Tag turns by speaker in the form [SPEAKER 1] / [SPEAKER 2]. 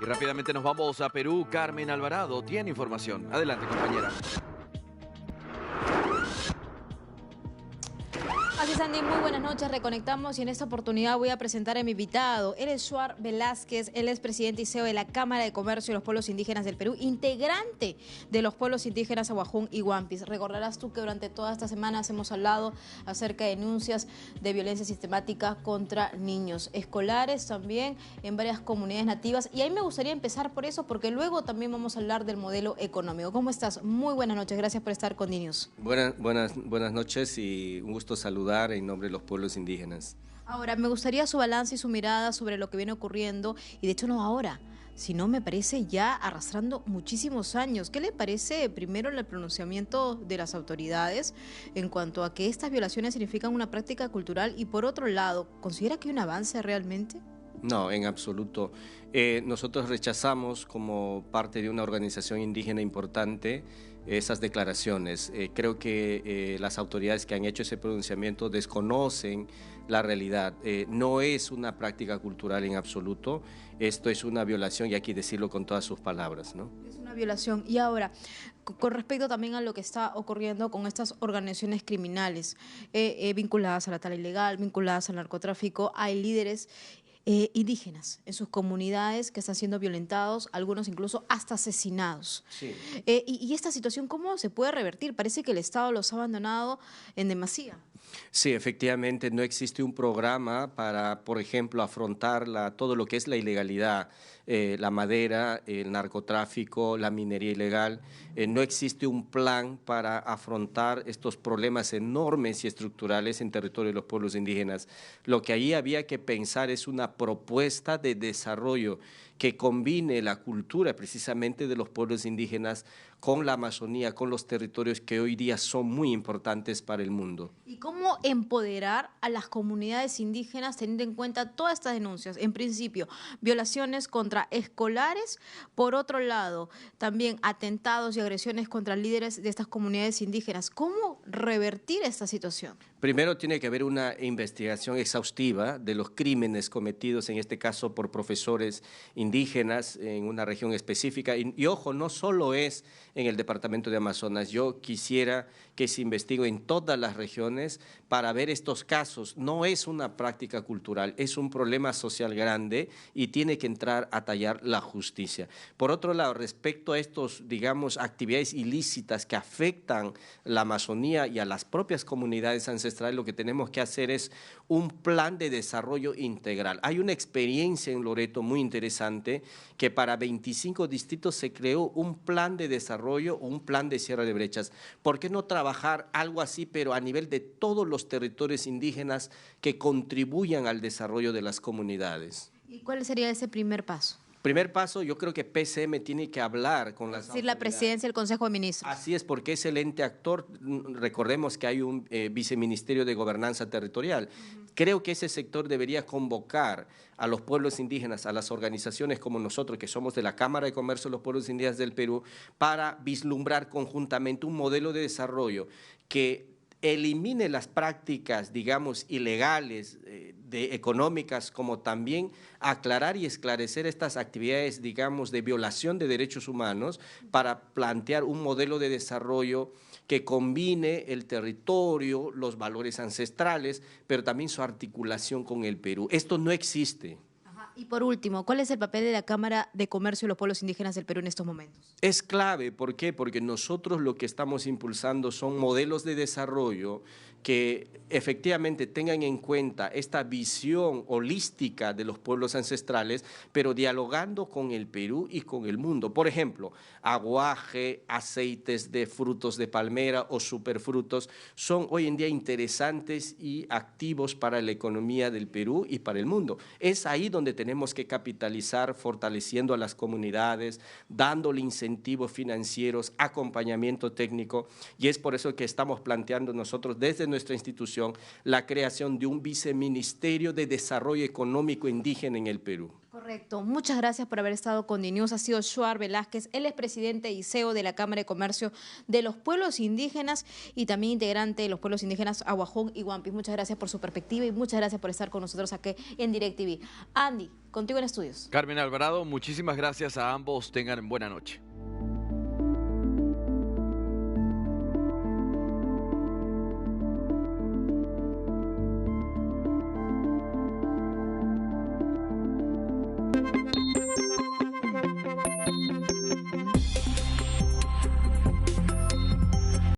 [SPEAKER 1] Y rápidamente nos vamos a Perú. Carmen Alvarado tiene información. Adelante, compañera.
[SPEAKER 2] Así es, Andy, muy buenas noches, reconectamos y en esta oportunidad voy a presentar a mi invitado. Él es Shuar Velázquez, él es presidente y CEO de la Cámara de Comercio de los Pueblos Indígenas del Perú, integrante de los pueblos indígenas Ahuajún y Huampis. Recordarás tú que durante todas estas semanas hemos hablado acerca de denuncias de violencia sistemática contra niños escolares, también en varias comunidades nativas. Y ahí me gustaría empezar por eso, porque luego también vamos a hablar del modelo económico. ¿Cómo estás? Muy buenas noches, gracias por estar con DiNews.
[SPEAKER 3] Buenas noches y un gusto saludar en nombre de los pueblos indígenas.
[SPEAKER 2] Ahora, me gustaría su balance y su mirada sobre lo que viene ocurriendo, y de hecho no ahora, sino me parece ya arrastrando muchísimos años. ¿Qué le parece primero el pronunciamiento de las autoridades en cuanto a que estas violaciones significan una práctica cultural y por otro lado, ¿considera que hay un avance realmente?
[SPEAKER 3] No, en absoluto. Nosotros rechazamos como parte de una organización indígena importante esas declaraciones. Creo que las autoridades que han hecho ese pronunciamiento desconocen la realidad. No es una práctica cultural en absoluto, esto es una violación y hay que decirlo con todas sus palabras, ¿no?
[SPEAKER 2] Es una violación. Y ahora, con respecto también a lo que está ocurriendo con estas organizaciones criminales vinculadas a la tala ilegal, vinculadas al narcotráfico, hay líderes indígenas en sus comunidades que están siendo violentados, algunos incluso hasta asesinados.
[SPEAKER 3] Sí.
[SPEAKER 2] Y esta situación, ¿cómo se puede revertir? Parece que el Estado los ha abandonado en demasía.
[SPEAKER 3] Sí, efectivamente, no existe un programa para, por ejemplo, afrontar todo lo que es la ilegalidad, la madera, el narcotráfico, la minería ilegal. No existe un plan para afrontar estos problemas enormes y estructurales en territorio de los pueblos indígenas. Lo que ahí había que pensar es una propuesta de desarrollo que combine la cultura precisamente de los pueblos indígenas con la Amazonía, con los territorios que hoy día son muy importantes para el mundo.
[SPEAKER 2] ¿Y cómo empoderar a las comunidades indígenas teniendo en cuenta todas estas denuncias? En principio, violaciones contra escolares, por otro lado, también atentados y agresiones contra líderes de estas comunidades indígenas. ¿Cómo revertir esta situación?
[SPEAKER 3] Primero tiene que haber una investigación exhaustiva de los crímenes cometidos, en este caso por profesores indígenas en una región específica. Y ojo, no solo es en el departamento de Amazonas, yo quisiera que se investigue en todas las regiones para ver estos casos. No es una práctica cultural, es un problema social grande y tiene que entrar a tallar la justicia. Por otro lado, respecto a estos, digamos, actividades ilícitas que afectan la Amazonía y a las propias comunidades ancestrales, lo que tenemos que hacer es un plan de desarrollo integral. Hay una experiencia en Loreto muy interesante que para 25 distritos se creó un plan de desarrollo o un plan de cierre de brechas. ¿Por qué no trabajar algo así, pero a nivel de todos los territorios indígenas que contribuyan al desarrollo de las comunidades?
[SPEAKER 2] ¿Y cuál sería ese primer paso?
[SPEAKER 3] Primer paso, yo creo que PCM tiene que hablar con las autoridades.
[SPEAKER 2] La presidencia del Consejo de Ministros.
[SPEAKER 3] Así es, porque es el ente actor. Recordemos que hay un viceministerio de gobernanza territorial. Creo que ese sector debería convocar a los pueblos indígenas, a las organizaciones como nosotros, que somos de la Cámara de Comercio de los Pueblos Indígenas del Perú, para vislumbrar conjuntamente un modelo de desarrollo que elimine las prácticas, digamos, ilegales, económicas, como también aclarar y esclarecer estas actividades, digamos, de violación de derechos humanos para plantear un modelo de desarrollo que combine el territorio, los valores ancestrales, pero también su articulación con el Perú. Esto no existe.
[SPEAKER 2] Y por último, ¿cuál es el papel de la Cámara de Comercio de los Pueblos Indígenas del Perú en estos momentos?
[SPEAKER 3] Es clave, ¿por qué? Porque nosotros lo que estamos impulsando son modelos de desarrollo que efectivamente tengan en cuenta esta visión holística de los pueblos ancestrales, pero dialogando con el Perú y con el mundo. Por ejemplo, aguaje, aceites de frutos de palmera o superfrutos son hoy en día interesantes y activos para la economía del Perú y para el mundo. Es ahí donde tenemos que capitalizar, fortaleciendo a las comunidades, dándole incentivos financieros, acompañamiento técnico, y es por eso que estamos planteando nosotros desde nuestra institución la creación de un viceministerio de Desarrollo Económico Indígena en el Perú.
[SPEAKER 2] Correcto. Muchas gracias por haber estado con DNews. Ha sido Shuar Velázquez, él es presidente y CEO de la Cámara de Comercio de los Pueblos Indígenas y también integrante de los pueblos indígenas Aguajón y Huampis. Muchas gracias por su perspectiva y muchas gracias por estar con nosotros aquí en DirecTV. Andy, contigo en estudios.
[SPEAKER 1] Carmen Alvarado, muchísimas gracias a ambos. Tengan buena noche.